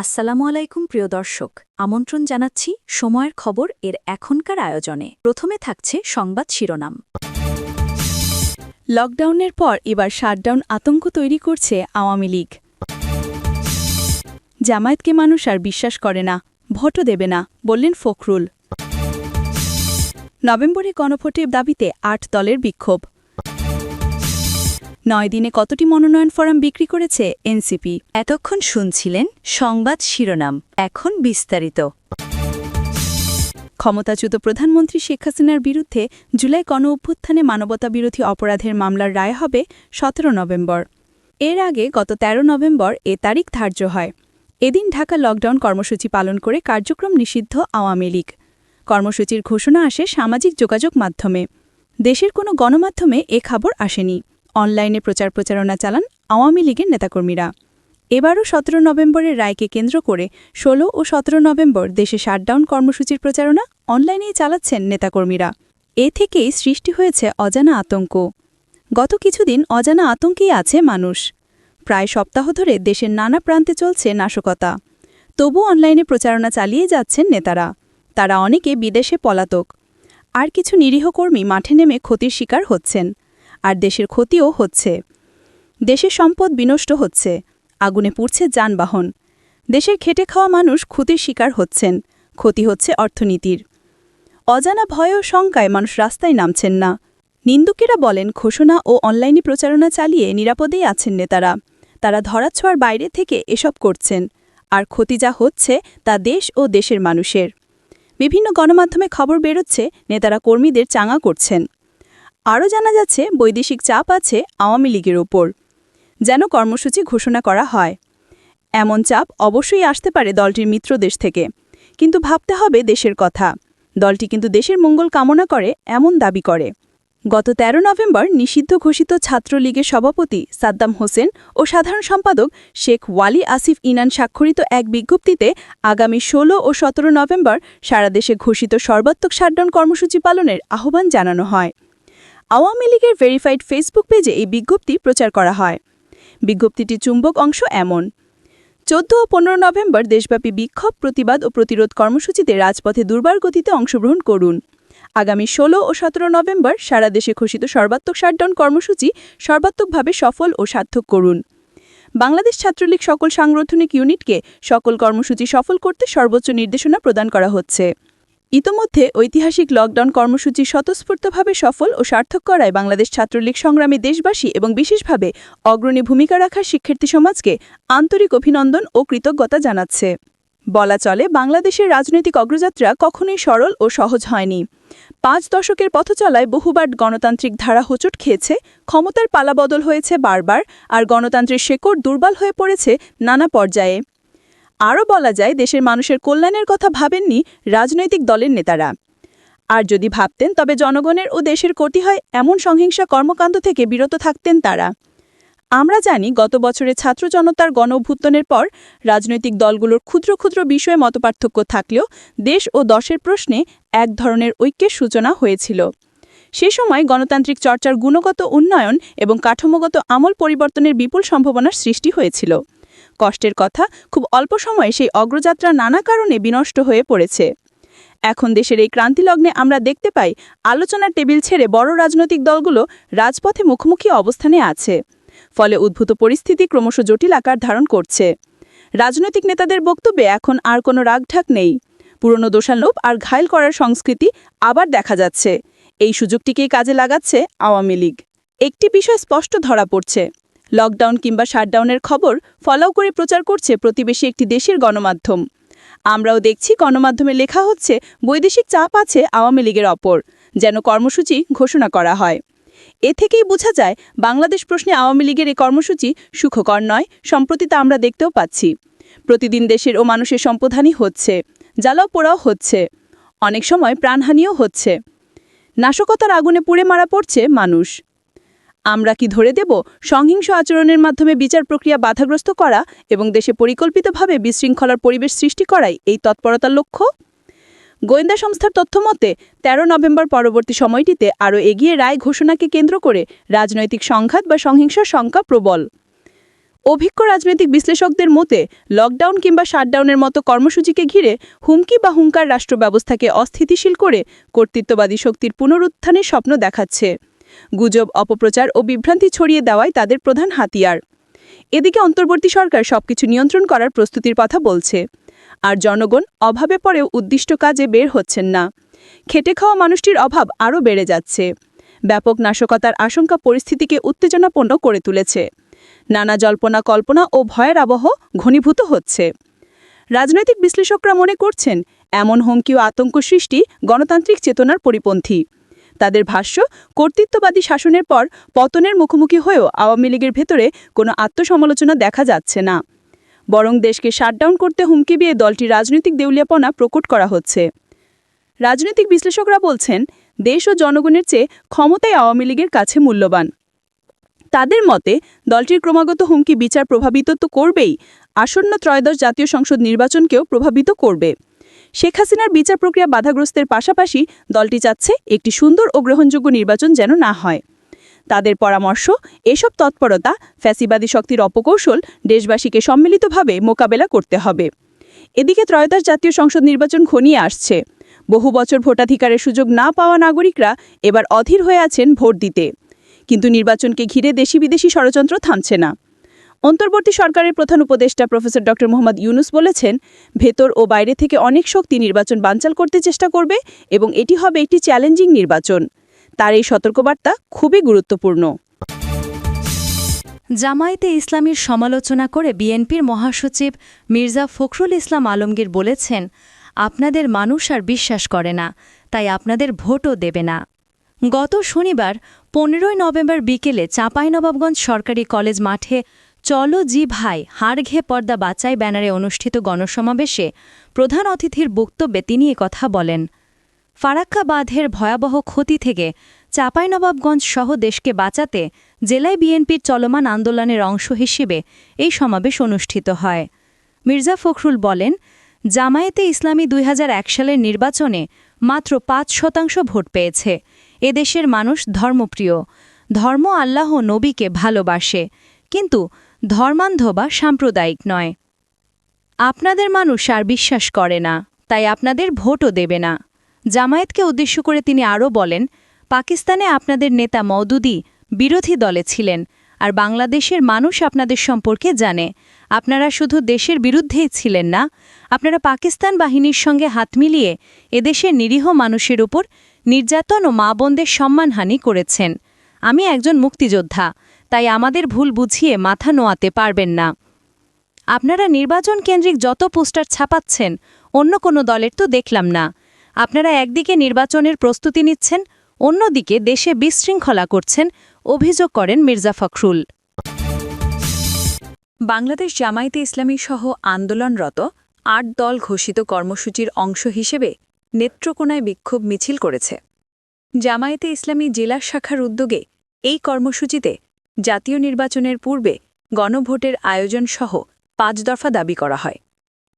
আসসালামু আলাইকুম প্রিয় দর্শক, আমন্ত্রণ জানাচ্ছি সময়ের খবর এর এখনকার আয়োজনে। প্রথমে থাকছে সংবাদ শিরোনাম। লকডাউনের পর এবার শাটডাউন আতঙ্ক তৈরি করছে আওয়ামী লীগ। জামায়াতকে মানুষ আর বিশ্বাস করে না, ভোটও দেবে না, বললেন ফখরুল। নভেম্বরে গণভোটের দাবিতে ৮ দলের বিক্ষোভ। ৯ দিনে কতটি মনোনয়ন ফরম বিক্রি করেছে এনসিপি? এতক্ষণ শুনছিলেন সংবাদ শিরোনাম, এখন বিস্তারিত। ক্ষমতাচ্যুত প্রধানমন্ত্রী শেখ হাসিনার বিরুদ্ধে জুলাই গণঅভ্যুত্থানে মানবতাবিরোধী অপরাধের মামলার রায় হবে ১৭ নভেম্বর। এর আগে গত ১৩ নভেম্বর এ তারিখ ধার্য হয়। এদিন ঢাকা লকডাউন কর্মসূচি পালন করে কার্যক্রম নিষিদ্ধ আওয়ামী লীগ। কর্মসূচির ঘোষণা আসে সামাজিক যোগাযোগ মাধ্যমে। দেশের কোনো গণমাধ্যমে এ খবর আসেনি। অনলাইনে প্রচারণা চালান আওয়ামী লীগের নেতাকর্মীরা। এবারও ১৭ নভেম্বরের রায়কে কেন্দ্র করে ১৬ ও ১৭ নভেম্বর দেশে শাটডাউন কর্মসূচির প্রচারণা অনলাইনেই চালাচ্ছেন নেতাকর্মীরা। এ থেকেই সৃষ্টি হয়েছে অজানা আতঙ্ক। গত কিছুদিন অজানা আতঙ্কেই আছে মানুষ। প্রায় সপ্তাহ ধরে দেশের নানা প্রান্তে চলছে নাশকতা। তবু অনলাইনে প্রচারণা চালিয়ে যাচ্ছেন নেতারা। তারা অনেকে বিদেশে পলাতক। আর কিছু নিরীহ কর্মী মাঠে নেমে ক্ষতির শিকার হচ্ছেন। আর দেশের ক্ষতিও হচ্ছে। দেশের সম্পদ বিনষ্ট হচ্ছে, আগুনে পুড়ছে যানবাহন। দেশের খেটে খাওয়া মানুষ ক্ষতির শিকার হচ্ছেন, ক্ষতি হচ্ছে অর্থনীতির। অজানা ভয় ও শঙ্কায় মানুষ রাস্তায় নামছেন না। নিন্দুকেরা বলেন ঘোষণা ও অনলাইনে প্রচারণা চালিয়ে নিরাপদেই আছেন নেতারা। তারা ধরাছোঁয়ার বাইরে থেকে এসব করছেন। আর ক্ষতি যা হচ্ছে তা দেশ ও দেশের মানুষের। বিভিন্ন গণমাধ্যমে খবর বেরোচ্ছে নেতারা কর্মীদের চাঙা করছেন। আরও জানা যাচ্ছে বৈদেশিক চাপ আছে আওয়ামী লীগের ওপর, যেন কর্মসূচি ঘোষণা করা হয়। এমন চাপ অবশ্যই আসতে পারে দলটির মিত্র দেশ থেকে, কিন্তু ভাবতে হবে দেশের কথা। দলটি কিন্তু দেশের মঙ্গল কামনা করে এমন দাবি করে। গত ১৩ নভেম্বর নিষিদ্ধ ঘোষিত ছাত্রলীগের সভাপতি সাদ্দাম হোসেন ও সাধারণ সম্পাদক শেখ ওয়ালি আসিফ ইনান স্বাক্ষরিত এক বিজ্ঞপ্তিতে আগামী ১৬ ও ১৭ নভেম্বর সারা দেশে ঘোষিত সর্বাত্মক শাটডাউন কর্মসূচি পালনের আহ্বান জানানো হয়। আওয়ামী লীগের ভেরিফাইড ফেসবুক পেজে এই বিজ্ঞপ্তি প্রচার করা হয়। বিজ্ঞপ্তিটির চুম্বক অংশ এমন: ১৪ ও ১৫ নভেম্বর দেশব্যাপী বিক্ষোভ, প্রতিবাদ ও প্রতিরোধ কর্মসূচিতে রাজপথে দুর্বার গতিতে অংশগ্রহণ করুন। আগামী ১৬ ও ১৭ নভেম্বর সারা দেশে ঘোষিত সর্বাত্মক শাটডাউন কর্মসূচি সর্বাত্মকভাবে সফল ও সার্থক করুন। বাংলাদেশ ছাত্রলীগ সকল সাংগঠনিক ইউনিটকে সকল কর্মসূচি সফল করতে সর্বোচ্চ নির্দেশনা প্রদান করা হচ্ছে। ইতোমধ্যে ঐতিহাসিক লকডাউন কর্মসূচি স্বতঃস্ফূর্তভাবে সফল ও সার্থক করায় বাংলাদেশ ছাত্রলীগ সংগ্রামী দেশবাসী এবং বিশেষভাবে অগ্রণী ভূমিকা রাখার শিক্ষার্থী সমাজকে আন্তরিক অভিনন্দন ও কৃতজ্ঞতা জানাচ্ছে। বলা চলে, বাংলাদেশের রাজনৈতিক অগ্রযাত্রা কখনোই সরল ও সহজ হয়নি। ৫ দশকের পথচলায় বহুবার গণতান্ত্রিক ধারা হোঁচট খেয়েছে, ক্ষমতার পালাবদল হয়েছে বারবার, আর গণতন্ত্রের শেকড় দুর্বল হয়ে পড়েছে নানা পর্যায়ে। আরও বলা যায়, দেশের মানুষের কল্যাণের কথা ভাবেননি রাজনৈতিক দলের নেতারা। আর যদি ভাবতেন তবে জনগণের ও দেশের ক্ষতি হয় এমন সহিংসা কর্মকাণ্ড থেকে বিরত থাকতেন তারা। আমরা জানি, গত বছরে ছাত্র জনতার গণ-অভ্যুত্থানের পর রাজনৈতিক দলগুলোর ক্ষুদ্র ক্ষুদ্র বিষয়ে মতপার্থক্য থাকলেও দেশ ও দশের প্রশ্নে এক ধরনের ঐক্যের সূচনা হয়েছিল। সে সময় গণতান্ত্রিক চর্চার গুণগত উন্নয়ন এবং কাঠামোগত আমল পরিবর্তনের বিপুল সম্ভাবনার সৃষ্টি হয়েছিল। কষ্টের কথা, খুব অল্প সময়ে সেই অগ্রযাত্রা নানা কারণে বিনষ্ট হয়ে পড়েছে। এখন দেশের এই ক্রান্তিলগ্নে আমরা দেখতে পাই, আলোচনার টেবিল ছেড়ে বড় রাজনৈতিক দলগুলো রাজপথে মুখোমুখি অবস্থানে আছে। ফলে উদ্ভূত পরিস্থিতি ক্রমশ জটিল আকার ধারণ করছে। রাজনৈতিক নেতাদের বক্তব্যে এখন আর কোনো রাগঢাক নেই। পুরনো দোষারোপ আর ঘায়েল করার সংস্কৃতি আবার দেখা যাচ্ছে। এই সুযোগটিকেই কাজে লাগাচ্ছে আওয়ামী লীগ। একটি বিষয় স্পষ্ট ধরা পড়ছে, লকডাউন কিংবা শাটডাউনের খবর ফলাও করে প্রচার করছে প্রতিবেশী একটি দেশের গণমাধ্যম। আমরাও দেখছি গণমাধ্যমে লেখা হচ্ছে বৈদেশিক চাপ আছে আওয়ামী লীগের ওপর, যেন কর্মসূচি ঘোষণা করা হয়। এ থেকেই বোঝা যায়, বাংলাদেশ প্রশ্নে আওয়ামী লীগের এই কর্মসূচি সুখকর নয়। সম্প্রতি তা আমরা দেখতেও পাচ্ছি। প্রতিদিন দেশের ও মানুষের সম্পদহানি হচ্ছে, জ্বালাও পোড়াও হচ্ছে, অনেক সময় প্রাণহানিও হচ্ছে। নাশকতার আগুনে পুড়ে মারা পড়ছে মানুষ। আমরা কি ধরে দেব সহিংস আচরণের মাধ্যমে বিচার প্রক্রিয়া বাধাগ্রস্ত করা এবং দেশে পরিকল্পিতভাবে বিশৃঙ্খলার পরিবেশ সৃষ্টি করাই এই তৎপরতার লক্ষ্য? গোয়েন্দা সংস্থার তথ্যমতে ১৩ নভেম্বর পরবর্তী সময়টিতে আরও এগিয়ে রায় ঘোষণাকে কেন্দ্র করে রাজনৈতিক সংঘাত বা সহিংসার শঙ্কা প্রবল। অভিজ্ঞ রাজনৈতিক বিশ্লেষকদের মতে লকডাউন কিংবা শাটডাউনের মতো কর্মসূচিকে ঘিরে হুমকি বা হুঙ্কার রাষ্ট্র ব্যবস্থাকে অস্থিতিশীল করে কর্তৃত্ববাদী শক্তির পুনরুত্থানের স্বপ্ন দেখাচ্ছে। গুজব, অপপ্রচার ও বিভ্রান্তি ছড়িয়ে দেওয়াই তাদের প্রধান হাতিয়ার। এদিকে অন্তর্বর্তী সরকার সবকিছু নিয়ন্ত্রণ করার প্রস্তুতির কথা বলছে, আর জনগণ অভাবে পড়েও উদ্দিষ্ট কাজে বের হচ্ছেন না। খেটে খাওয়া মানুষটির অভাব আরও বেড়ে যাচ্ছে। ব্যাপক নাশকতার আশঙ্কা পরিস্থিতিকে উত্তেজনাপূর্ণ করে তুলেছে। নানা জল্পনা কল্পনা ও ভয়ের আবহ ঘনীভূত হচ্ছে। রাজনৈতিক বিশ্লেষকরা মনে করছেন, এমন হুমকি ও আতঙ্ক সৃষ্টি গণতান্ত্রিক চেতনার পরিপন্থী। তাদের ভাষ্য, কর্তৃত্ববাদী শাসনের পর পতনের মুখোমুখি হয়েও আওয়ামী লীগের ভেতরে কোনো আত্মসমালোচনা দেখা যাচ্ছে না, বরং দেশকে শাটডাউন করতে হুমকি দিয়ে দলটির রাজনৈতিক দেউলিয়াপনা প্রকট করা হচ্ছে। রাজনৈতিক বিশ্লেষকরা বলছেন, দেশ ও জনগণের চেয়ে ক্ষমতাই আওয়ামী লীগের কাছে মূল্যবান। তাদের মতে দলটির ক্রমাগত হুমকি বিচার প্রভাবিত তো করবেই, আসন্ন ত্রয়োদশ জাতীয় সংসদ নির্বাচনকেও প্রভাবিত করবে। শেখ হাসিনার বিচার প্রক্রিয়া বাধাগ্রস্তের পাশাপাশি দলটি চাচ্ছে একটি সুন্দর ও গ্রহণযোগ্য নির্বাচন যেন না হয়। তাদের পরামর্শ, এসব তৎপরতা ফ্যাসিবাদী শক্তির অপকৌশল দেশবাসীকে সম্মিলিতভাবে মোকাবেলা করতে হবে। এদিকে ত্রয়োদশ জাতীয় সংসদ নির্বাচন ঘনিয়ে আসছে। বহু বছর ভোটাধিকারের সুযোগ না পাওয়া নাগরিকরা এবার অধীর হয়ে আছেন ভোট দিতে। কিন্তু নির্বাচনকে ঘিরে দেশি বিদেশি ষড়যন্ত্র থামছে না। অন্তর্বর্তী সরকারের প্রধান উপদেষ্টা প্রফেসর ড. মোহাম্মদ ইউনুস বলেছেন, ভেতর ও বাইরে থেকে অনেক শক্তি নির্বাচন বানচাল করতে চেষ্টা করবে এবং এটি হবে একটি চ্যালেঞ্জিং নির্বাচন। তার এই সতর্কবার্তা খুবই গুরুত্বপূর্ণ। জামায়াতে ইসলামীর সমালোচনা করে বিএনপির মহাসচিব মির্জা ফখরুল ইসলাম আলমগীর বলেছেন, আপনাদের মানুষ আর বিশ্বাস করে না, তাই আপনাদের ভোটও দেবে না। গত শনিবার 15 নভেম্বর বিকেলে চাঁপাইনবাবগঞ্জ সরকারি কলেজ মাঠে চলো জি ভাই হাড় ঘে পর্দা বাঁচাই ব্যানারে অনুষ্ঠিত গণসমাবেশে প্রধান অতিথির বক্তব্যে তিনি কথা বলেন। ফারাক্কা বাঁধের ভয়াবহ ক্ষতি থেকে চাঁপাইনবাবগঞ্জ সহ দেশকে বাঁচাতে জেলায় বিএনপির চলমান আন্দোলনের অংশ হিসেবে এই সমাবেশ অনুষ্ঠিত হয়। মির্জা ফখরুল বলেন, জামায়াতে ইসলামী 2001 সালের নির্বাচনে মাত্র 5% ভোট পেয়েছে। এদেশের মানুষ ধর্মপ্রিয়, ধর্ম আল্লাহ নবীকে ভালোবাসে, কিন্তু ধর্মান্ধ বা সাম্প্রদায়িক নয়। আপনাদের মানুষ আর বিশ্বাস করে না, তাই আপনাদের ভোটও দেবে না। জামায়াতকে উদ্দেশ্য করে তিনি আরও বলেন, পাকিস্তানে আপনাদের নেতা মওদুদি বিরোধী দলে ছিলেন, আর বাংলাদেশের মানুষ আপনাদের সম্পর্কে জানে। আপনারা শুধু দেশের বিরুদ্ধেই ছিলেন না, আপনারা পাকিস্তান বাহিনীর সঙ্গে হাত মিলিয়ে এদেশের নিরীহ মানুষের উপর নির্যাতন ও মা বোনদের সম্মানহানি করেছেন। আমি একজন মুক্তিযোদ্ধা, তাই আমাদের ভুল বুঝিয়ে মাথা নোয়াতে পারবেন না। আপনারা নির্বাচন কেন্দ্রিক যত পোস্টার ছাপাচ্ছেন, অন্য কোনো দলের তো দেখলাম না। আপনারা একদিকে নির্বাচনের প্রস্তুতি নিচ্ছেন, অন্যদিকে দেশে বিশৃঙ্খলা করছেন, অভিযোগ করেন মির্জা ফখরুল। বাংলাদেশ জামায়াতে ইসলামী সহ আন্দোলনরত 8 দল ঘোষিত কর্মসূচির অংশ হিসেবে নেত্রকোনায় বিক্ষোভ মিছিল করেছে। জামায়াতে ইসলামী জেলা শাখার উদ্যোগে এই কর্মসূচিতে জাতীয় নির্বাচনের পূর্বে গণভোটের আয়োজন সহ 5 দফা দাবি করা হয়।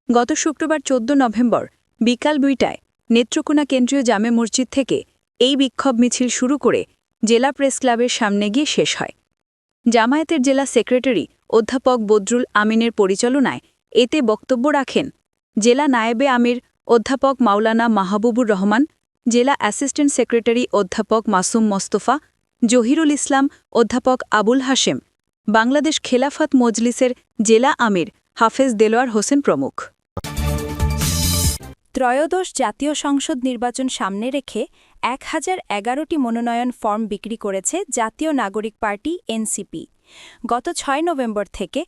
গত শুক্রবার 14 নভেম্বর বিকাল 2টায় নেত্রকোনা কেন্দ্রীয় জামে মসজিদ থেকে এই বিক্ষোভ মিছিল শুরু করে জেলা প্রেস ক্লাবের সামনে গিয়ে শেষ হয়। জামায়াতের জেলা সেক্রেটারি অধ্যাপক বদরুল আমিনের পরিচালনায় এতে বক্তব্য রাখেন জেলা নায়েবে আমির অধ্যাপক মাওলানা মাহবুবুর রহমান, জেলা অ্যাসিস্ট্যান্ট সেক্রেটারি অধ্যাপক মাসুম মোস্তফা, জহিরুল ইসলাম, অধ্যাপক আবুল হাশেম, বাংলাদেশ খেলাফত মজলিসের জেলা আমির হাফেজ দেলোয়ার হোসেন প্রমুখ। ত্রয়োদশ জাতীয় সংসদ নির্বাচন সামনে রেখে 1011টি মনোনয়ন ফর্ম বিক্রি করেছে জাতীয় নাগরিক পার্টি এনসিপি। গত 6 নভেম্বর থেকে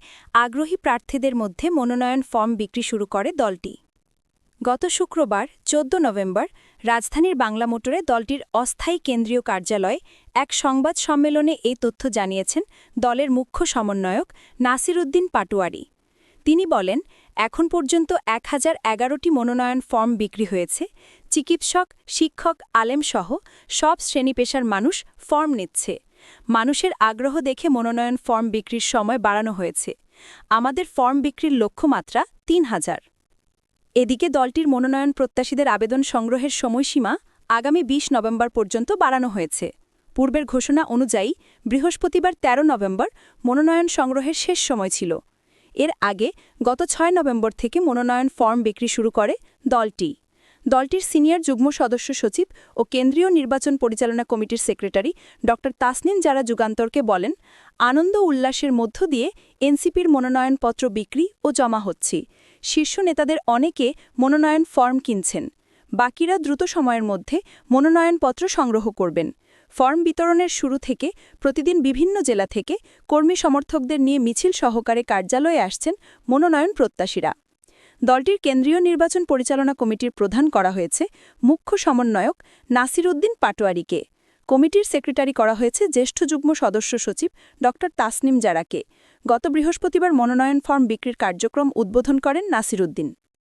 আগ্রহী প্রার্থীদের মধ্যে মনোনয়ন ফর্ম বিক্রি শুরু করে দলটি। গত শুক্রবার 14 নভেম্বর রাজধানীর বাংলা মোটরে দলটির অস্থায়ী কেন্দ্রীয় কার্যালয়ে এক সংবাদ সম্মেলনে এই তথ্য জানিয়েছেন দলের মুখ্য সমন্বয়ক নাসির উদ্দিন পাটোয়ারি। তিনি বলেন, এখন পর্যন্ত 1011টি মনোনয়ন ফর্ম বিক্রি হয়েছে। চিকিৎসক, শিক্ষক, আলেমসহ সব শ্রেণী-পেশার মানুষ ফর্ম নিচ্ছে। মানুষের আগ্রহ দেখে মনোনয়ন ফর্ম বিক্রির সময় বাড়ানো হয়েছে। আমাদের ফর্ম বিক্রির লক্ষ্যমাত্রা 3000। এদিকে দলটির মনোনয়ন প্রত্যাশীদের আবেদন সংগ্রহের সময়সীমা আগামী 20 নভেম্বর পর্যন্ত বাড়ানো হয়েছে। পূর্বের ঘোষণা অনুযায়ী বৃহস্পতিবার ১৩ নভেম্বর মনোনয়ন সংগ্রহের শেষ সময় ছিল। এর আগে গত ৬ নভেম্বর থেকে মনোনয়ন ফর্ম বিক্রি শুরু করে দলটির সিনিয়র যুগ্ম সদস্য সচিব ও কেন্দ্রীয় নির্বাচন পরিচালনা কমিটির সেক্রেটারি ড তাসনিম জারা যুগান্তরকে বলেন, আনন্দ উল্লাসের মধ্য দিয়ে এনসিপির মনোনয়নপত্র বিক্রি ও জমা হচ্ছে। শীর্ষ নেতাদের অনেকে মনোনয়ন ফর্ম কিনছেন। বাকিরা দ্রুত সময়ের মধ্যে মনোনয়নপত্র সংগ্রহ করবেন। ফর্ম বিতরণের শুরু থেকে প্রতিদিন বিভিন্ন জেলা থেকে কর্মী সমর্থকদের নিয়ে মিছিল সহকারে কার্যালয়ে আসছেন মনোনয়ন প্রত্যাশীরা। দলটির কেন্দ্রীয় নির্বাচন পরিচালনা কমিটির প্রধান করা হয়েছে মুখ্য সমন্বয়ক নাসির উদ্দিন পাটোয়ারিকে। কমিটির সেক্রেটারি করা হয়েছে জ্যেষ্ঠ যুগ্ম সদস্য সচিব ড তাসনিম জারাকে। গত বৃহস্পতিবার মনোনয়ন ফর্ম বিক্রির কার্যক্রম উদ্বোধন করেন নাসির উদ্দিন।